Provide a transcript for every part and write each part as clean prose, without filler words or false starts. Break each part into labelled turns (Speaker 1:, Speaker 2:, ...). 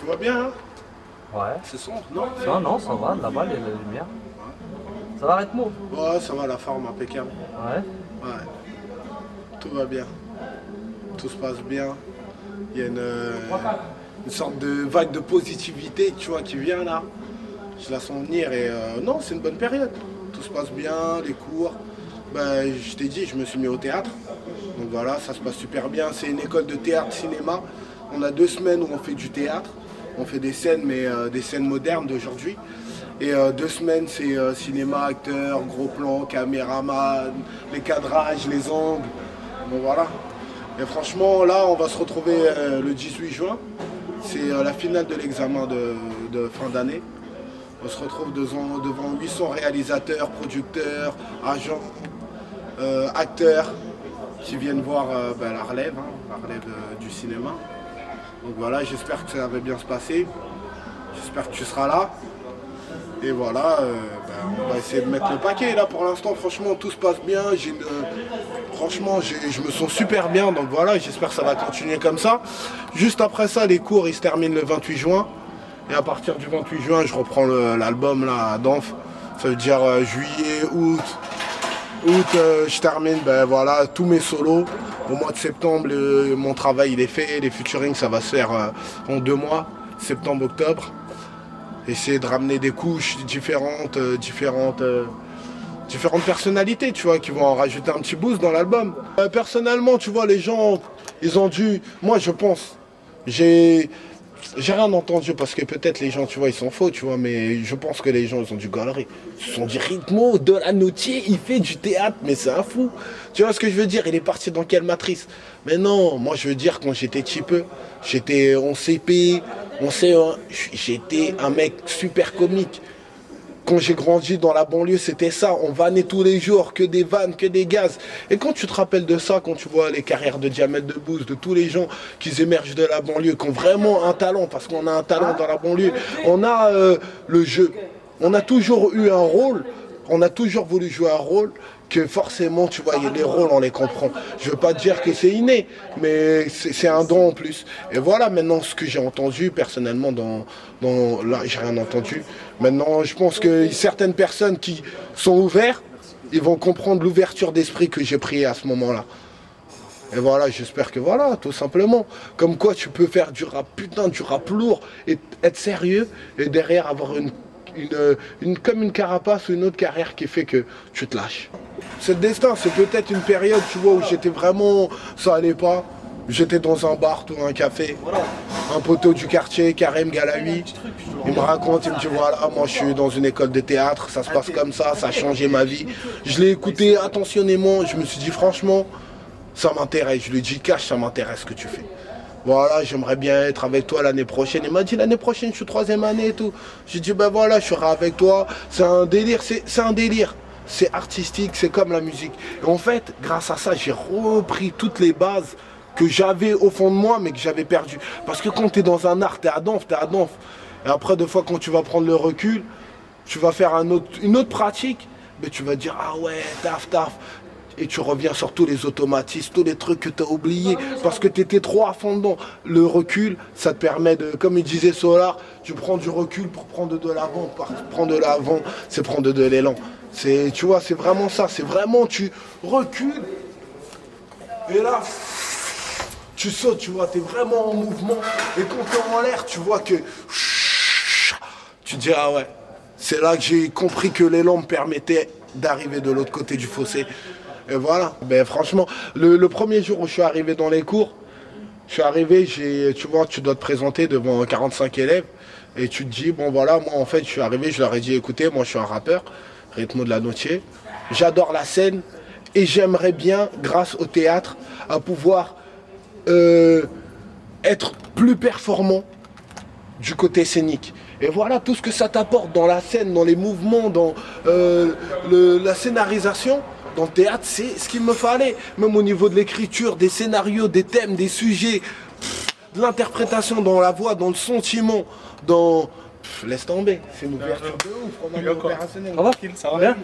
Speaker 1: vois bien, hein?
Speaker 2: Ouais.
Speaker 1: C'est sombre, non?
Speaker 2: Non, non, ça va, là-bas, il y a la lumière. Ça va, Redmo?
Speaker 1: Ouais, ça va, la forme impeccable.
Speaker 2: Ouais.
Speaker 1: Ouais, tout va bien. Tout se passe bien. Il y a une sorte de vague de positivité, tu vois, qui vient là. Je la sens venir et non, c'est une bonne période. Tout se passe bien, les cours. Ben, je t'ai dit, je me suis mis au théâtre. Donc voilà, ça se passe super bien. C'est une école de théâtre cinéma. On a 2 semaines où on fait du théâtre. On fait des scènes, mais des scènes modernes d'aujourd'hui. Et 2 semaines, c'est cinéma, acteur, gros plan, caméraman, les cadrages, les angles. Bon voilà. Et franchement, là, on va se retrouver le 18 juin. C'est la finale de l'examen de fin d'année. On se retrouve devant 800 réalisateurs, producteurs, agents, acteurs qui viennent voir la relève, hein, la relève du cinéma. Donc voilà, j'espère que ça va bien se passer. J'espère que tu seras là. Et voilà, on va essayer de mettre le paquet là pour l'instant. Franchement, tout se passe bien. Franchement, je me sens super bien. Donc voilà, j'espère que ça va continuer comme ça. Juste après ça, les cours ils se terminent le 28 juin. Et à partir du 28 juin, je reprends l'album là à Danf. Ça veut dire juillet, août. Je termine voilà, tous mes solos. Au mois de septembre, mon travail il est fait. Les featuring, ça va se faire en 2 mois, septembre, octobre. Essayer de ramener des couches différentes personnalités, tu vois, qui vont en rajouter un petit boost dans l'album. Personnellement, tu vois, les gens, ils ont dû... Moi, je pense, j'ai rien entendu parce que peut-être les gens, tu vois, ils sont faux, tu vois, mais je pense que les gens, ils ont dû galerie. Ils se sont dit, Ritmo, de la Notier, il fait du théâtre, mais c'est un fou. Tu vois ce que je veux dire? Il est parti dans quelle matrice? Mais non, moi, je veux dire, quand j'étais petit peu, j'étais en CP, j'étais un mec super comique. Quand j'ai grandi dans la banlieue, c'était ça. On vannait tous les jours, que des vannes, que des gaz. Et quand tu te rappelles de ça, quand tu vois les carrières de Jamel Debbouze, de tous les gens qui émergent de la banlieue, qui ont vraiment un talent, parce qu'on a un talent dans la banlieue, on a le jeu. On a toujours eu un rôle, on a toujours voulu jouer un rôle, que forcément, tu vois, les rôles, on les comprend. Je veux pas dire que c'est inné, mais c'est un don en plus. Et voilà, maintenant, ce que j'ai entendu, personnellement, là, j'ai rien entendu. Maintenant, je pense que certaines personnes qui sont ouvertes, ils vont comprendre l'ouverture d'esprit que j'ai pris à ce moment-là. Et voilà, j'espère que voilà, tout simplement. Comme quoi, tu peux faire du rap, putain, du rap lourd, et être sérieux, et derrière avoir comme une carapace ou une autre carrière qui fait que tu te lâches. C'est le destin, c'est peut-être une période, tu vois, où j'étais vraiment, ça allait pas. J'étais dans un bar, tout un café, un poteau du quartier, Karim Galaoui, il me raconte, il me dit voilà, moi je suis dans une école de théâtre, ça se passe comme ça a changé ma vie. Je l'ai écouté attentionnément, je me suis dit franchement, ça m'intéresse, je lui ai dit cash, ça m'intéresse ce que tu fais. Voilà, j'aimerais bien être avec toi l'année prochaine. Il m'a dit l'année prochaine, je suis 3e année et tout. J'ai dit ben voilà, je serai avec toi. C'est un délire, c'est un délire. C'est artistique, c'est comme la musique. Et en fait, grâce à ça, j'ai repris toutes les bases que j'avais au fond de moi, mais que j'avais perdues. Parce que quand tu es dans un art, t'es à Danf. Et après, deux fois, quand tu vas prendre le recul, tu vas faire une autre pratique, mais tu vas dire ah ouais, taf. Et tu reviens sur tous les automatismes, tous les trucs que tu as oubliés, parce que tu étais trop à fond dedans. Le recul, ça te permet de, comme il disait Solar, tu prends du recul pour prendre de l'avant. Prendre de l'avant, c'est prendre de l'élan. Tu vois, c'est vraiment ça. C'est vraiment, tu recules, et là, tu sautes, tu vois, tu es vraiment en mouvement. Et quand tu es en l'air, tu vois que... Tu dis, ah ouais, c'est là que j'ai compris que l'élan me permettait d'arriver de l'autre côté du fossé. Et voilà, ben franchement, le premier jour où je suis arrivé dans les cours, je suis arrivé, tu vois, tu dois te présenter devant 45 élèves et tu te dis, bon voilà, moi en fait, je suis arrivé, je leur ai dit, écoutez, moi je suis un rappeur, Ritmo de la Notier, j'adore la scène et j'aimerais bien, grâce au théâtre, à pouvoir être plus performant du côté scénique. Et voilà tout ce que ça t'apporte dans la scène, dans les mouvements, dans la scénarisation. Dans le théâtre, c'est ce qu'il me fallait. Même au niveau de l'écriture, des scénarios, des thèmes, des sujets, de l'interprétation dans la voix, dans le sentiment, dans... laisse tomber, c'est une ouverture de ouf. On a mis opérationnel.
Speaker 2: Ça va bien?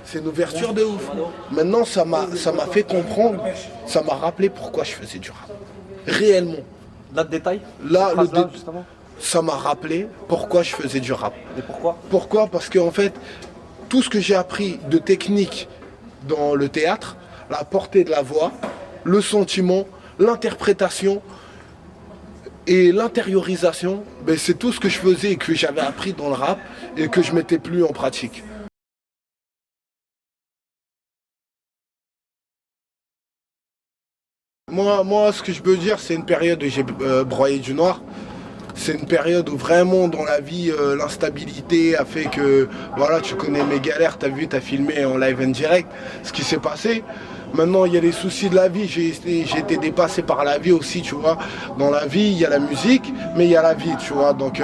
Speaker 1: C'est une ouverture de ouf. Maintenant, ça m'a fait comprendre, ça m'a rappelé pourquoi je faisais du rap. Réellement.
Speaker 2: Là, de détail?
Speaker 1: Là,
Speaker 2: justement.
Speaker 1: ça m'a rappelé pourquoi je faisais du rap.
Speaker 2: Et pourquoi?
Speaker 1: Pourquoi? Parce qu'en fait, tout ce que j'ai appris de technique dans le théâtre, la portée de la voix, le sentiment, l'interprétation et l'intériorisation, ben c'est tout ce que je faisais et que j'avais appris dans le rap et que je mettais plus en pratique. Moi, ce que je peux dire, c'est une période où j'ai broyé du noir. C'est une période où vraiment dans la vie, l'instabilité a fait que, voilà, tu connais mes galères, t'as vu, t'as filmé en live and direct ce qui s'est passé. Maintenant, il y a les soucis de la vie, j'ai été dépassé par la vie aussi, tu vois. Dans la vie, il y a la musique, mais il y a la vie, tu vois. Donc,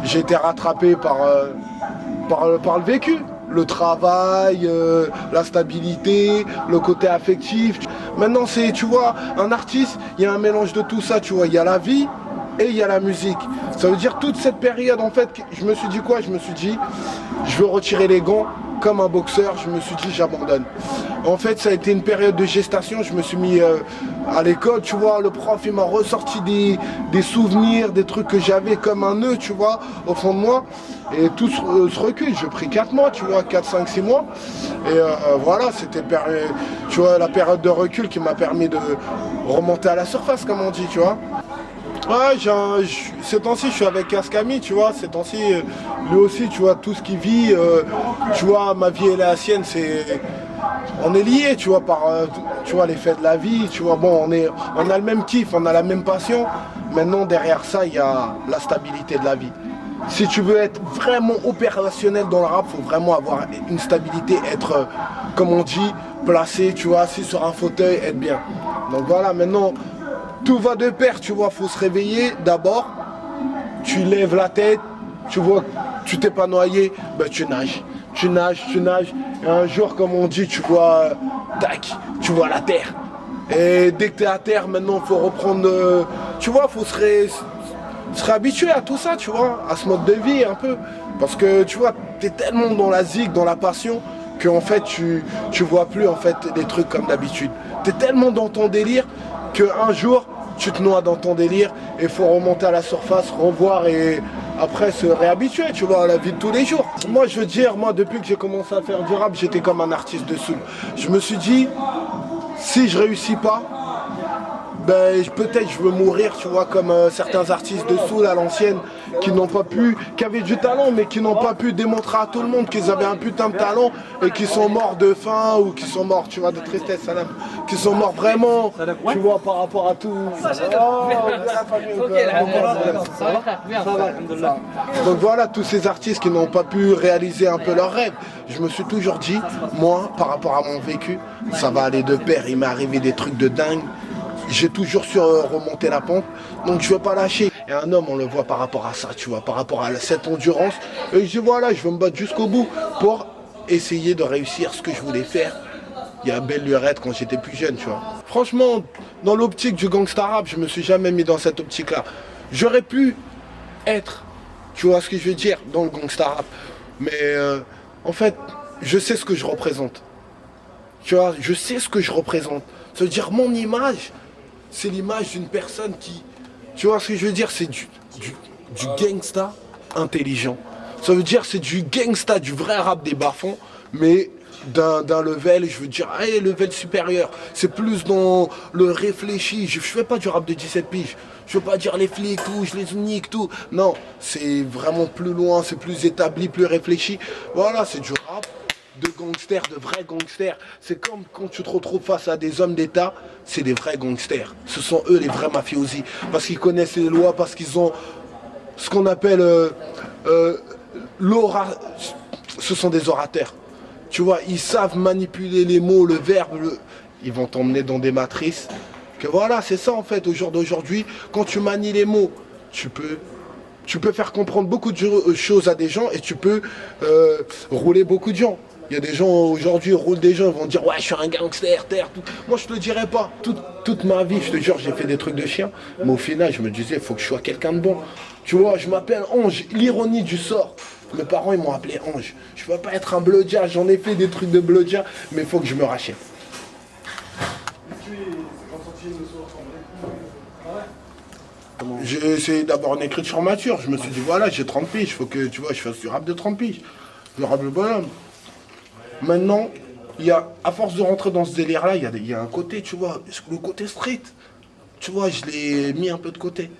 Speaker 1: j'ai été rattrapé par le vécu. Le travail, la stabilité, le côté affectif. Maintenant, c'est, tu vois, un artiste, il y a un mélange de tout ça, tu vois. Il y a la vie et il y a la musique. Ça veut dire toute cette période, en fait, je me suis dit quoi? Je me suis dit, je veux retirer les gants comme un boxeur. Je me suis dit, j'abandonne. En fait, ça a été une période de gestation. Je me suis mis à l'école, tu vois. Le prof, il m'a ressorti des souvenirs, des trucs que j'avais comme un nœud, tu vois, au fond de moi. Et tout ce recul, j'ai pris 4 mois, tu vois, 4, 5, 6 mois. Et voilà, c'était tu vois, la période de recul qui m'a permis de remonter à la surface, comme on dit, tu vois. Ouais, ces temps-ci, je suis avec Cascami, tu vois. Ces temps-ci, lui aussi, tu vois, tout ce qu'il vit, tu vois, ma vie et la sienne, on est liés, tu vois, par tu vois, les faits de la vie, tu vois. Bon, on a le même kiff, on a la même passion. Maintenant, derrière ça, il y a la stabilité de la vie. Si tu veux être vraiment opérationnel dans le rap, il faut vraiment avoir une stabilité, être, comme on dit, placé, tu vois, assis sur un fauteuil, être bien. Donc voilà, maintenant, tout va de pair, tu vois, il faut se réveiller d'abord, tu lèves la tête, tu vois, tu t'es pas noyé, ben tu nages. Tu nages, et un jour, comme on dit, tu vois, tac, tu vois la terre. Et dès que tu es à terre, maintenant, il faut reprendre, tu vois, il faut se réhabituer à tout ça, tu vois, à ce mode de vie un peu. Parce que, tu vois, tu es tellement dans la zig, dans la passion, qu'en fait, tu vois plus, en fait, les trucs comme d'habitude. Tu es tellement dans ton délire qu'un jour, tu te noies dans ton délire et il faut remonter à la surface, revoir et après se réhabituer, tu vois, à la vie de tous les jours. Moi, je veux dire, moi, depuis que j'ai commencé à faire du rap, j'étais comme un artiste de soul. Je me suis dit, si je réussis pas, ben, peut-être je veux mourir, tu vois, comme certains artistes de soul à l'ancienne qui avaient du talent, mais qui n'ont pas pu démontrer à tout le monde qu'ils avaient un putain de talent et qui sont morts de faim ou qui sont morts, tu vois, de tristesse, salam, qui sont morts vraiment, tu vois, par rapport à tout. Donc voilà, tous ces artistes qui n'ont pas pu réaliser un peu leurs rêves. Je me suis toujours dit, moi, par rapport à mon vécu, ça va aller de pair. Il m'est arrivé des trucs de dingue. J'ai toujours su remonter la pente, donc je ne veux pas lâcher. Et un homme, on le voit par rapport à ça, tu vois, par rapport à cette endurance. Et je dis voilà, je veux me battre jusqu'au bout pour essayer de réussir ce que je voulais faire. Il y a belle lurette quand j'étais plus jeune, tu vois. Franchement, dans l'optique du gangsta rap, je me suis jamais mis dans cette optique-là. J'aurais pu être, tu vois ce que je veux dire, dans le gangsta rap. Mais en fait, je sais ce que je représente. Tu vois, je sais ce que je représente. Ça veut dire mon image. C'est l'image d'une personne qui, tu vois ce que je veux dire, c'est du gangsta intelligent. Ça veut dire c'est du gangsta, du vrai rap des bas-fonds, mais d'un level, je veux dire, hey, level supérieur. C'est plus dans le réfléchi. Je fais pas du rap de 17 piges. Je veux pas dire les flics, tout, je les nique, tout. Non, c'est vraiment plus loin, c'est plus établi, plus réfléchi. Voilà, c'est du rap de gangsters, de vrais gangsters. C'est comme quand tu te retrouves face à des hommes d'État, c'est des vrais gangsters. Ce sont eux les vrais mafiosi. Parce qu'ils connaissent les lois, parce qu'ils ont ce qu'on appelle ce sont des orateurs. Tu vois, ils savent manipuler les mots, le verbe, ils vont t'emmener dans des matrices. Que voilà, c'est ça en fait, au jour d'aujourd'hui, quand tu manies les mots, tu peux faire comprendre beaucoup de choses à des gens et tu peux rouler beaucoup de gens. Il y a des gens aujourd'hui, roulent des gens, ils vont dire ouais je suis un gangster, terre, tout. Moi je te le dirais pas. Toute ma vie, je te jure, j'ai fait des trucs de chien. Mais au final, je me disais, il faut que je sois quelqu'un de bon. Tu vois, je m'appelle Ange, l'ironie du sort. Mes parents ils m'ont appelé Ange. Je ne veux pas être un blodja, j'en ai fait des trucs de blodja, mais il faut que je me rachète.
Speaker 2: Comment...
Speaker 1: J'ai essayé d'avoir une écriture mature. Je me suis dit, voilà, j'ai 30 piges, il faut que tu vois, je fasse du rap de 30 piges. Du rap de bonhomme. Maintenant, à force de rentrer dans ce délire-là, il y a un côté, tu vois, le côté street. Tu vois, je l'ai mis un peu de côté.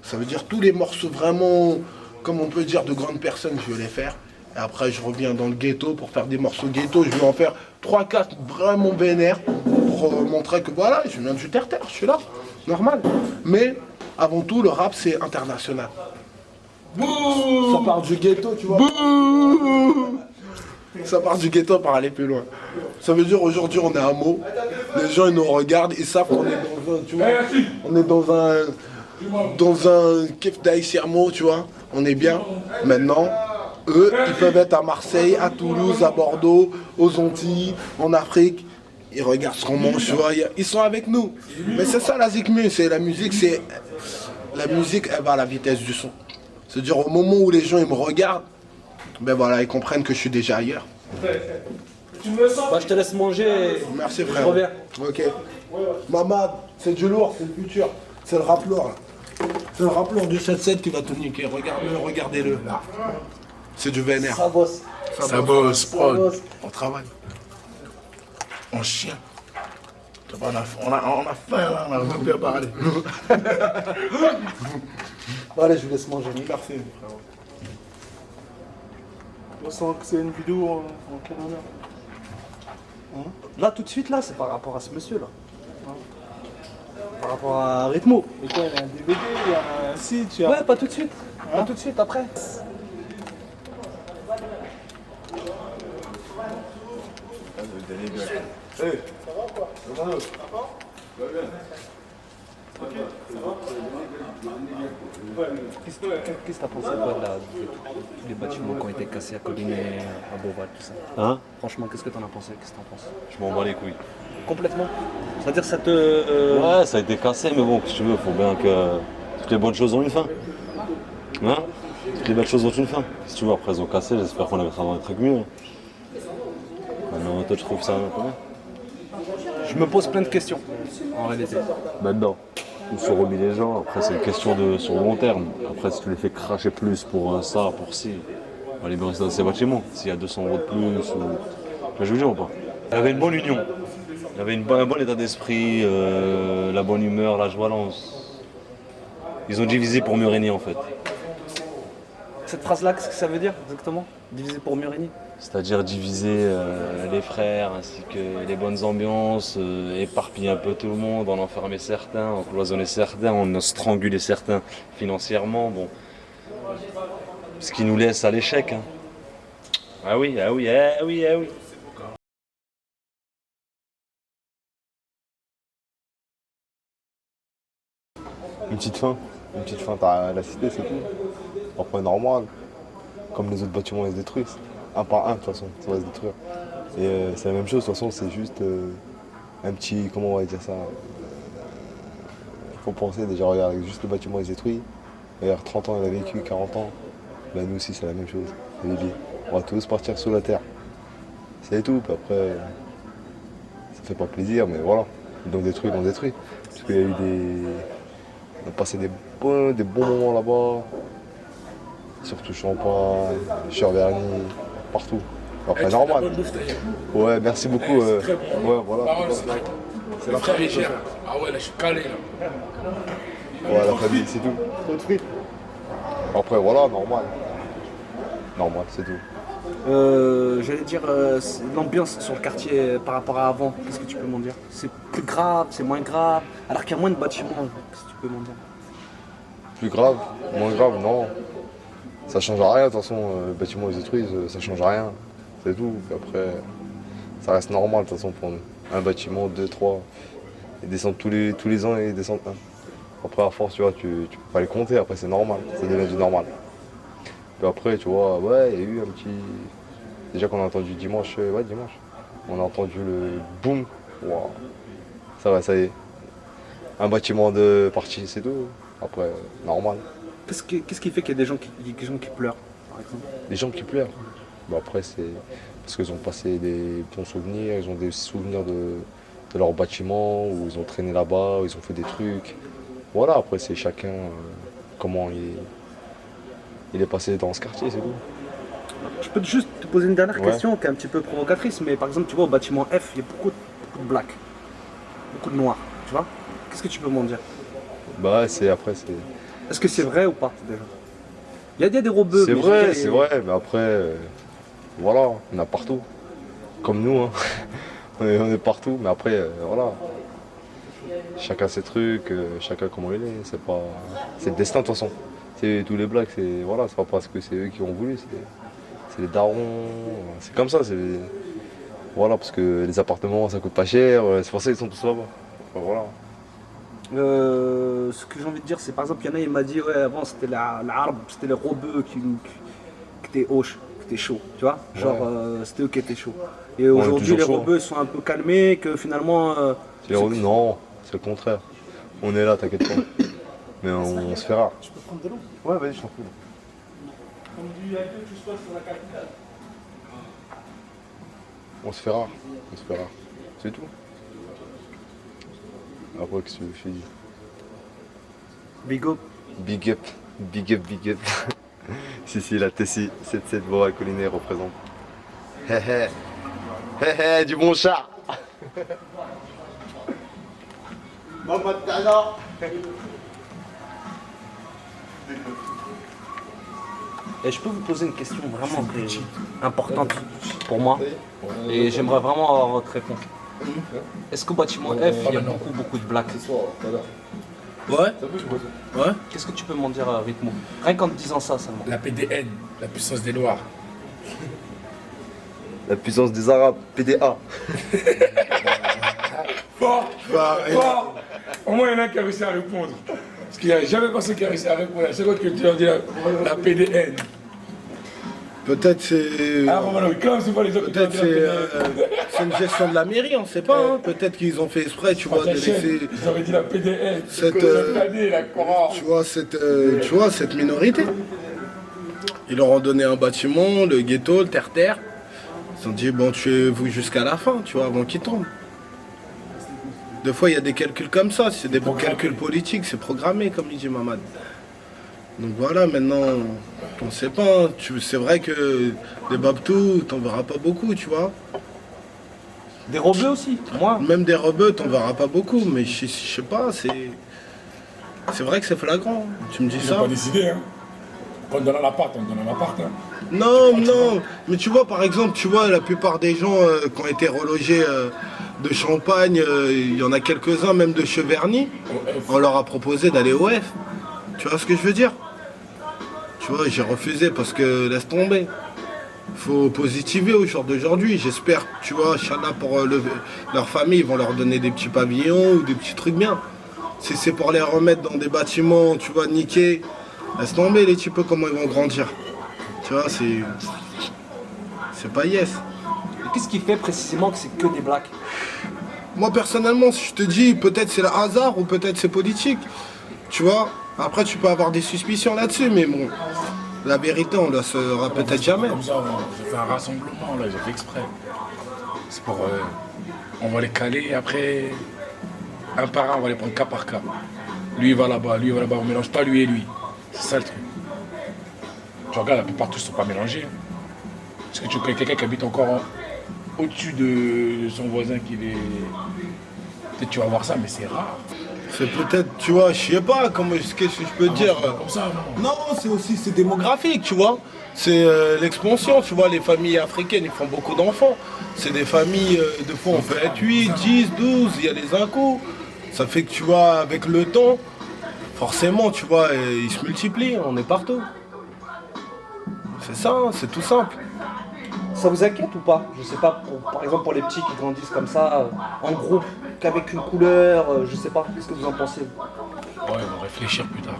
Speaker 1: Ça veut dire tous les morceaux vraiment, comme on peut dire, de grandes personnes, je vais les faire. Et après, je reviens dans le ghetto pour faire des morceaux ghetto. Je vais en faire 3-4 vraiment vénères pour montrer que voilà, je viens du terre-terre, je suis là, normal. Mais avant tout, le rap, c'est international. Ça part du ghetto, tu vois. Ça part du ghetto pour aller plus loin. Ça veut dire aujourd'hui, on est à Meaux. Les gens, ils nous regardent, ils savent qu'on est dans un, tu vois, on est dans un kiff d'Aïsirmo, tu vois. On est bien. Maintenant, eux, ils peuvent être à Marseille, à Toulouse, à Bordeaux, aux Antilles, en Afrique. Ils regardent ce qu'on mange, tu vois. Ils sont avec nous. Mais c'est ça la Zikmu, c'est la musique, elle va à la vitesse du son. C'est-à-dire au moment où les gens ils me regardent, ben voilà, ils comprennent que je suis déjà ailleurs.
Speaker 2: Bah, je te laisse manger.
Speaker 1: Merci
Speaker 2: Je
Speaker 1: frère.
Speaker 2: reviens.
Speaker 1: Ok. Mamad, c'est du lourd, c'est le futur. C'est le rap lourd là. C'est le rap lourd du 7-7 qui va te niquer. Regardez-le là. C'est du vénère.
Speaker 2: Ça bosse.
Speaker 3: Ça bosse, prod.
Speaker 2: bosse.
Speaker 3: On travaille. On chien. On a faim là, on a même plus à parler.
Speaker 2: Bon, allez, je vous laisse manger.
Speaker 1: Merci.
Speaker 4: On sent que c'est une vidéo en quelle honneur.
Speaker 2: Là, tout de suite, là, c'est par rapport à ce monsieur là. Par rapport à Ritmo.
Speaker 4: Et quoi, il y a un DVD, il y a un site, il y a...
Speaker 2: Ouais, pas tout de suite. Pas tout de suite, après. Qu'est-ce que t'as pensé toi, de tous les bâtiments qui ont été cassés à Collinet, à Beauval, tout ça?
Speaker 5: Hein?
Speaker 2: Franchement, qu'est-ce que t'en as pensé? Qu'est-ce que t'en penses?
Speaker 5: Je m'en bats les couilles.
Speaker 2: Complètement. C'est-à-dire ça te...
Speaker 5: Ouais, ça a été cassé, mais bon, si tu veux, faut bien que toutes les bonnes choses ont une fin. Hein? Toutes les belles choses ont une fin. Si tu veux, après ils ont cassé, j'espère qu'on les mettra dans des trucs mieux. Maintenant, toi, tu trouves ça un peu bien?
Speaker 2: Je me pose plein de questions, en réalité.
Speaker 5: Maintenant, où sont remis les gens, après c'est une question de sur le long terme. Après, si tu les fais cracher plus pour ça, pour ci, on va les rester dans ces bâtiments. S'il y a 200 euros de plus, ou... je veux dire ou pas? Il y avait une bonne union. Il y avait un bon état d'esprit, la bonne humeur, la joie. Ils ont divisé pour mieux régner en fait.
Speaker 2: Cette phrase-là, qu'est-ce que ça veut dire exactement? Divisé pour mieux régner?
Speaker 5: C'est-à-dire diviser les frères ainsi que les bonnes ambiances, éparpiller un peu tout le monde, en enfermer certains, en cloisonner certains, en stranguler certains financièrement. Bon. Ce qui nous laisse à l'échec. Hein. Ah oui, ah oui, ah oui, ah oui.
Speaker 6: Une petite fin, t'as la cité, c'est tout. Après, normal, comme les autres bâtiments, ils se détruisent. Un par un, de toute façon, ça va se détruire. Et c'est la même chose, de toute façon, c'est juste un petit, comment on va dire ça faut penser, déjà, regarde, juste le bâtiment, il se détruit. Regarde, 30 ans, il a vécu, 40 ans. Ben, nous aussi, c'est la même chose. On va tous partir sous la terre. C'est tout, puis après, ça fait pas plaisir, mais voilà. Ils l'ont détruit, Parce qu'il y a eu on a passé des bons moments là-bas, surtout Champagne, Cherverny, partout. Après, normal. Ouais, merci beaucoup. Ouais, voilà.
Speaker 3: C'est la famille. Ah ouais, là, je suis calé là.
Speaker 6: Ouais, la famille, c'est tout. Trop de frites. Après, voilà, normal. Normal, c'est tout.
Speaker 2: J'allais dire l'ambiance sur le quartier par rapport à avant, qu'est-ce que tu peux m'en dire? C'est plus grave, c'est moins grave, alors qu'il y a moins de bâtiments, qu'est-ce que tu peux m'en dire?
Speaker 6: Plus grave, moins grave, non. Ça change rien, de toute façon, le bâtiment ils se détruisent, ça change rien. C'est tout. Puis après, ça reste normal de toute façon pour nous. Un bâtiment, deux, trois. Ils descendent tous les ans et ils descendent un. Après à force tu vois, tu peux pas les compter, après c'est normal, ça devient du normal. Puis après tu vois, ouais, il y a eu un petit. Déjà qu'on a entendu dimanche, on a entendu le boum. Wow. Ça va, ça y est. Un bâtiment de partie, c'est tout. Après, normal.
Speaker 2: Qu'est-ce qui fait qu'il y a des gens qui pleurent, par exemple?
Speaker 6: Les gens qui pleurent. Bah après c'est parce qu'ils ont passé des bons souvenirs, ils ont des souvenirs de leur bâtiment, où ils ont traîné là-bas, où ils ont fait des trucs. voilà, après c'est chacun comment il est passé dans ce quartier, c'est tout.
Speaker 2: Je peux juste te poser une dernière
Speaker 6: Ouais.
Speaker 2: question qui est un petit peu provocatrice, mais par exemple, tu vois, au bâtiment F, il y a beaucoup de blacks, beaucoup de noirs, tu vois. Qu'est-ce que tu peux m'en dire?
Speaker 6: Bah après c'est.
Speaker 2: Est-ce que c'est vrai ou pas déjà? Il y a des robeux.
Speaker 6: C'est
Speaker 2: mais je veux
Speaker 6: vrai,
Speaker 2: dire,
Speaker 6: c'est vrai, mais après, voilà, on a partout. Comme nous, hein. On est partout, mais après, voilà. Chacun ses trucs, chacun comment il est. C'est le destin de toute façon. C'est tous les blacks, c'est pas parce que c'est eux qui ont voulu, c'est les darons. C'est comme ça, voilà, parce que les appartements ça coûte pas cher, c'est pour ça qu'ils sont tous là-bas. Enfin, voilà.
Speaker 2: Ce que j'ai envie de dire, c'est par exemple, il y en a, il m'a dit, ouais, avant c'était l'arbre, c'était les robeux qui étaient hauts, qui étaient chauds, tu vois. Genre, c'était eux qui étaient chauds. Et aujourd'hui,
Speaker 6: toujours
Speaker 2: les
Speaker 6: chaud.
Speaker 2: robeux sont un peu calmés, que finalement.
Speaker 6: Non, c'est le contraire. On est là, t'inquiète pas. Mais on se fait rare.
Speaker 4: Je peux prendre de l'eau.
Speaker 6: Ouais, vas-y, je t'en prie.
Speaker 4: Comme du Yaïdo, tu sois sur la capitale.
Speaker 6: On se fait rare. C'est tout. Après, qu'est-ce que je te dis?
Speaker 2: Bigo.
Speaker 6: Big up, big up, big up. Si, la Tessie, 77 Bora Collinet représente. Hé hé, du bon chat. Maman de talent.
Speaker 2: Et je peux vous poser une question vraiment importante pour moi. Et j'aimerais vraiment avoir votre réponse. Est-ce qu'au bâtiment F, il y a beaucoup de blacks?
Speaker 3: Ouais. Ouais.
Speaker 2: Qu'est-ce que tu peux m'en dire, Rythmo? Rien qu'en te disant ça seulement.
Speaker 3: La PDN, la puissance des Noirs.
Speaker 6: La puissance des Arabes, PDA.
Speaker 3: Fort. Au moins, il y en a qui a réussi à répondre. Parce qu'il n'y a jamais personne qui a réussi à répondre. À chaque fois que tu leur dis la PDN.
Speaker 1: Peut-être c'est.
Speaker 3: Ah, bon, comme c'est pas les autres qui
Speaker 1: Peut-être
Speaker 3: leur disent la PDN.
Speaker 1: c'est une gestion de la mairie, on sait pas. Hein. Peut-être qu'ils ont fait exprès, tu vois, de laisser
Speaker 3: Ils avaient dit la PDN.
Speaker 1: cette,
Speaker 3: Année, la Coran.
Speaker 1: tu vois, cette minorité. Ils leur ont donné un bâtiment, le ghetto, le terre-terre. Ils ont dit, bon, tuez-vous jusqu'à la fin, tu vois, avant qu'ils tombent. Des fois, il y a des calculs comme ça, c'est des calculs politiques, c'est programmé, comme il dit Mamad. Donc voilà, maintenant, on ne sait pas. Hein. C'est vrai que des Babtou, t'en verras pas beaucoup, tu vois.
Speaker 2: Des robeux aussi, moi.
Speaker 1: Même des rebeux, t'en verras pas beaucoup, mais je sais pas, c'est vrai que c'est flagrant. Tu me dis
Speaker 3: Ils
Speaker 1: ça?
Speaker 3: n'ont pas décidé, hein. Quand on donne un appart, on donne un appart, hein.
Speaker 1: Non, mais tu vois, par exemple, tu vois, la plupart des gens qui ont été relogés de Champagne, il y en a quelques-uns, même de Cheverny, on leur a proposé d'aller au F. Tu vois ce que je veux dire? Tu vois, j'ai refusé parce que laisse tomber. Faut positiver au jour d'aujourd'hui. J'espère, tu vois, Inch'Allah, pour leur famille, ils vont leur donner des petits pavillons ou des petits trucs bien. Si c'est pour les remettre dans des bâtiments, tu vois, niqués, laisse tomber les petits peu comment ils vont grandir. Tu vois, c'est pas yes.
Speaker 2: Et qu'est-ce qui fait précisément que c'est que des blacks?
Speaker 1: Moi, personnellement, si je te dis, peut-être c'est le hasard ou peut-être c'est politique. Tu vois, après, tu peux avoir des suspicions là-dessus, mais bon, la vérité, on la saura peut-être jamais.
Speaker 3: Comme ça, j'ai fait un rassemblement, là, j'ai fait exprès. C'est pour... on va les caler et après, un par un, on va les prendre cas par cas. Lui, il va là-bas, on mélange pas lui et lui. C'est ça le truc. Tu regardes, la plupart tous ne sont pas mélangés. Hein. Parce que tu connais quelqu'un qui habite encore au-dessus de son voisin qui est... Peut-être tu vas voir ça, mais c'est rare.
Speaker 1: C'est peut-être, tu vois, je sais pas, qu'est-ce que je peux dire.
Speaker 3: Comme ça, non.
Speaker 1: Non, c'est démographique, tu vois. C'est l'expansion, tu vois, les familles africaines, ils font beaucoup d'enfants. C'est des familles, de fois on fait 8, 10, 12, il y a les incos. Ça fait que, tu vois, avec le temps, forcément, tu vois, ils se multiplient, on est partout. C'est ça, hein, c'est tout simple.
Speaker 2: Ça vous inquiète ou pas? Je sais pas, par exemple pour les petits qui grandissent comme ça, en groupe, qu'avec une couleur, je sais pas, qu'est-ce que vous en pensez?
Speaker 3: Ouais, ils vont réfléchir plus tard.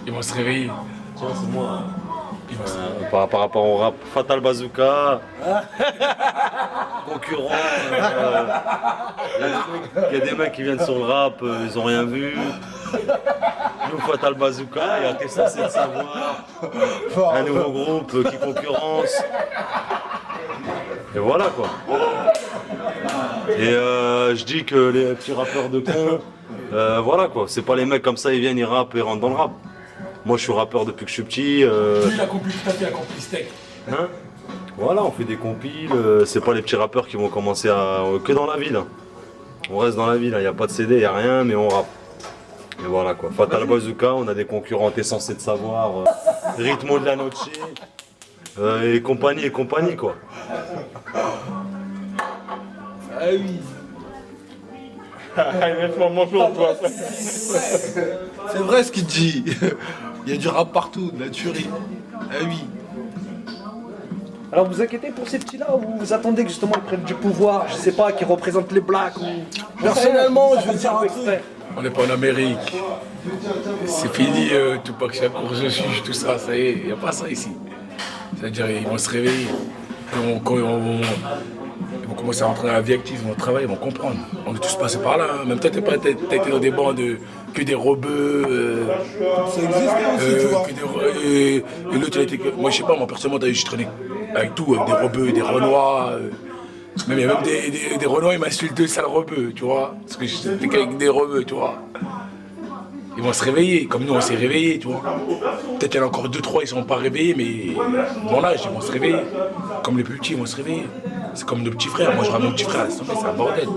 Speaker 3: Ils vont se réveiller.
Speaker 2: Tiens, c'est moi.
Speaker 3: Ils vont se...
Speaker 5: Par rapport au rap, Fatal Bazooka, concurrent, il y a des mecs qui viennent sur le rap, ils ont rien vu. Nous, Fatal Bazooka, il y a que ça, c'est de savoir. Un nouveau groupe qui concurrence. Et voilà quoi. Et je dis que les petits rappeurs de con, Voilà quoi, c'est pas les mecs comme ça, ils viennent, ils rappent et rentrent dans le rap. Moi je suis rappeur depuis que je suis petit.
Speaker 3: Lui, il a compris tout à fait, il a compris steak.
Speaker 5: Hein, voilà, on fait des compiles, c'est pas les petits rappeurs qui vont commencer que dans la ville. On reste dans la ville, il n'y a pas de CD, il n'y a rien, mais on rappe. Et voilà quoi. Fatal Bazooka, on a des concurrents, t'es censé de savoir. Ritmo de la Noche. Et compagnie quoi.
Speaker 1: Ah oui. C'est vrai ce qu'il dit. Il y a du rap partout, de la tuerie. Ah oui.
Speaker 2: Alors vous inquiétez pour ces petits-là ou vous attendez que justement ils prennent du pouvoir, je sais pas, qu'ils représentent les blacks ou...
Speaker 1: Personnellement, je veux dire un truc.
Speaker 3: On n'est pas en Amérique. C'est fini, Tupac Shakur, je suis, tout ça, ça y est, il n'y a pas ça ici. C'est-à-dire, ils vont se réveiller. Quand ils vont commencer à rentrer dans la vie active, ils vont travailler, ils vont comprendre. On est tous passés par là. Hein. Même toi, t'as été dans des bandes que des rebeux.
Speaker 1: Ça existait aussi, tu vois.
Speaker 3: Et l'autre, moi, je sais pas, moi, personnellement, j'ai traîné avec tout, avec des rebeux, des renois. Même, il y a même des renois, ils m'insultent de sale rebeux, tu vois. Parce que j'étais qu'avec des rebeux, tu vois. Ils vont se réveiller, comme nous on s'est réveillés, tu vois. Peut-être qu'il y en a encore 2-3, ils ne sont pas réveillés, mais mon âge, ils vont se réveiller. Comme les plus petits, ils vont se réveiller. C'est comme nos petits frères. Moi, je ramène mon petit frère, c'est un bordel.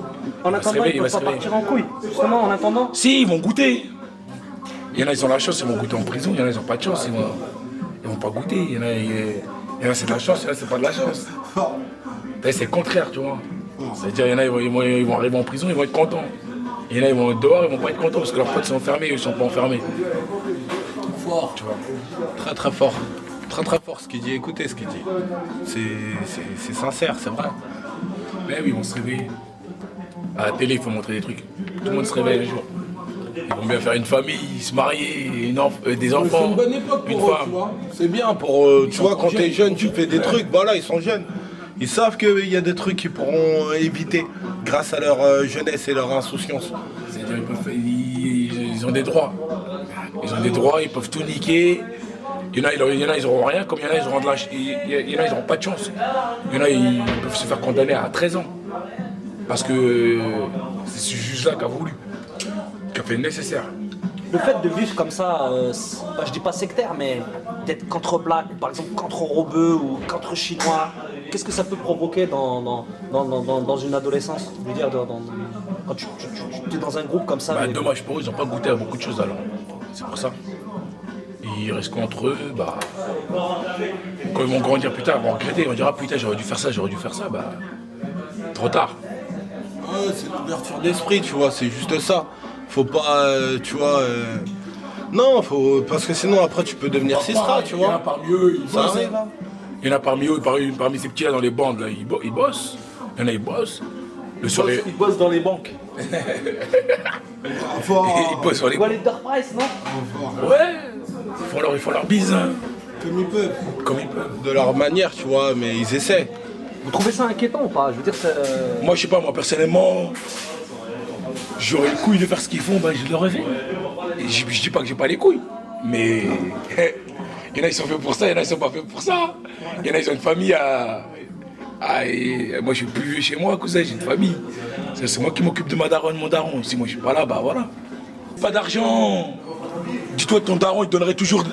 Speaker 2: En attendant, ils ne peuvent pas partir en couille, justement, en attendant.
Speaker 3: Si, ils vont goûter. Il y en a, ils ont la chance, ils vont goûter en prison. Il y en a, ils n'ont pas de chance, ils vont pas goûter. Il y en a, c'est de la chance, il y en a, c'est pas de la chance. C'est le contraire, tu vois. C'est-à-dire, il y en a, ils vont arriver en prison, ils vont être contents. Il y en a, ils vont être dehors, ils vont pas être contents parce que leurs potes sont enfermés, eux, ils sont pas enfermés.
Speaker 1: Fort, tu vois. Très très fort. Très très fort ce qu'il dit. Écoutez ce qu'il dit. C'est sincère, c'est vrai.
Speaker 3: Mais oui, ils vont se réveiller. À la télé, il faut montrer des trucs. Tout le monde se réveille un jour. Ils vont bien faire une famille, se marier, des enfants.
Speaker 1: C'est une bonne époque pour eux, tu vois. C'est bien pour tu vois, quand t'es jeune, tu fais des trucs. Voilà, ils sont jeunes. Ils savent qu'il y a des trucs qu'ils pourront éviter grâce à leur jeunesse et leur insouciance.
Speaker 3: C'est-à-dire ils ont des droits. Ils ont des droits, ils peuvent tout niquer. Il y en a, ils n'auront rien, comme il y en a, ils auront de la il y en a, ils n'auront pas de chance. Il y en a, ils peuvent se faire condamner à 13 ans. Parce que c'est ce juge-là qui a voulu, qui a fait le nécessaire.
Speaker 2: Le fait de vivre comme ça, je dis pas sectaire, mais d'être contre black, par exemple contre rebeux ou contre chinois, qu'est-ce que ça peut provoquer dans une adolescence? Je veux dire, quand tu es dans un groupe comme ça.
Speaker 3: Bah, dommage pour eux, ils n'ont pas goûté à beaucoup de choses alors. C'est pour ça. Ils restent contre eux, bah. Quand ils vont grandir plus tard, ils vont regretter, ils vont dire ah putain j'aurais dû faire ça, bah. Trop tard.
Speaker 1: Ouais, c'est l'ouverture d'esprit, tu vois, c'est juste ça. Faut pas, tu vois. Non, faut. Parce que sinon après tu peux devenir sistra, tu vois.
Speaker 3: Il y en a parmi eux,
Speaker 1: Ça arrive, hein.
Speaker 3: Il y en a parmi eux, parmi ces petits là dans les bandes, là, ils bossent. Il y en a, ils bossent. Le soir,
Speaker 2: Ils bossent dans les banques.
Speaker 3: ils bossent sur les
Speaker 2: Ils voient les Price, non?
Speaker 3: Ouais. Ils font leur bise. Hein.
Speaker 1: Comme ils peuvent.
Speaker 3: Comme ils peuvent.
Speaker 1: De leur manière, tu vois, mais ils essaient.
Speaker 2: Vous trouvez ça inquiétant ou pas? Je veux dire,
Speaker 3: Moi, je sais pas, moi personnellement, j'aurais les couilles de faire ce qu'ils font, bah, je l'aurais fait. Et je dis pas que j'ai pas les couilles, mais il y en a, ils sont faits pour ça, il y en a, ils sont pas faits pour ça. Il y en a, ils ont une famille moi, je suis plus vieux chez moi, cousin, j'ai une famille. C'est moi qui m'occupe de ma daronne, mon daron. Si moi, je suis pas là, bah voilà. Pas d'argent. Dis-toi, ton daron, il te donnerait toujours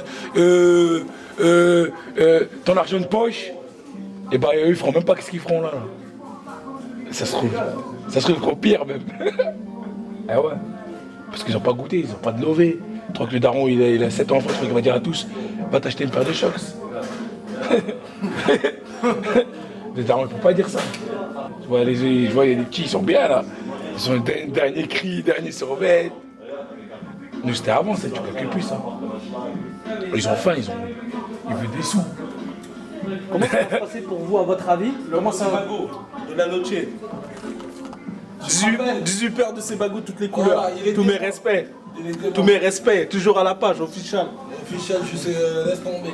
Speaker 3: ton argent de poche. Et bah, eux, ils feront même pas ce qu'ils feront là. Ça se trouve encore pire même. Ah ouais. Parce qu'ils n'ont pas goûté, ils n'ont pas de lové. Je crois que le daron, il a 7 enfants, je crois qu'il va dire à tous, va t'acheter une paire de chocs. Le daron, il ne peut pas dire ça. Je vois, il y a des petits, ils sont bien là. Ils ont le dernier cri, dernier survêt. Nous, c'était avant, ça, tu ne calcules plus ça. Ils ont faim, ils veulent des sous.
Speaker 2: comment ça va se passer pour vous, à votre avis? Comment ça va?
Speaker 4: Sebago, de la Noche. 18 paires de Sebago, toutes les couleurs.
Speaker 1: Voilà,
Speaker 4: Tous mes respects. Tous mes respects. Toujours à la page, official.
Speaker 1: Officiel, je sais, laisse tomber.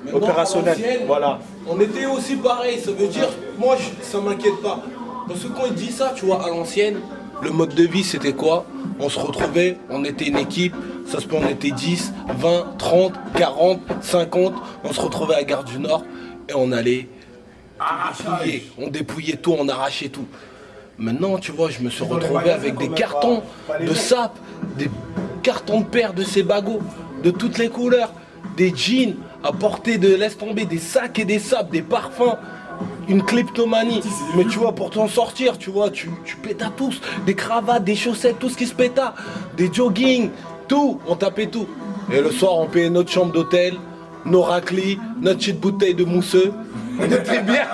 Speaker 1: Maintenant,
Speaker 4: Opérationnel,
Speaker 1: à l'ancienne,
Speaker 4: voilà.
Speaker 1: On était aussi pareil, ça veut dire, moi ça m'inquiète pas. Parce que quand il dit ça, tu vois, à l'ancienne, le mode de vie c'était quoi? On se retrouvait, on était une équipe, ça se peut on était 10, 20, 30, 40, 50, on se retrouvait à Gare du Nord et on allait dépouiller, on dépouillait tout, on arrachait tout. Maintenant, tu vois, je me suis retrouvé avec des cartons de sap, des cartons de paires de Sebago, de toutes les couleurs, des jeans à portée de laisse tomber, des sacs et des sapes, des parfums, une kleptomanie. Mais tu vois, pour t'en sortir, tu vois, tu pétas tous, des cravates, des chaussettes, tout ce qui se péta, des jogging, tout, on tapait tout. Et le soir, on payait notre chambre d'hôtel, nos raclis, notre petite bouteille de mousseux. On était bien.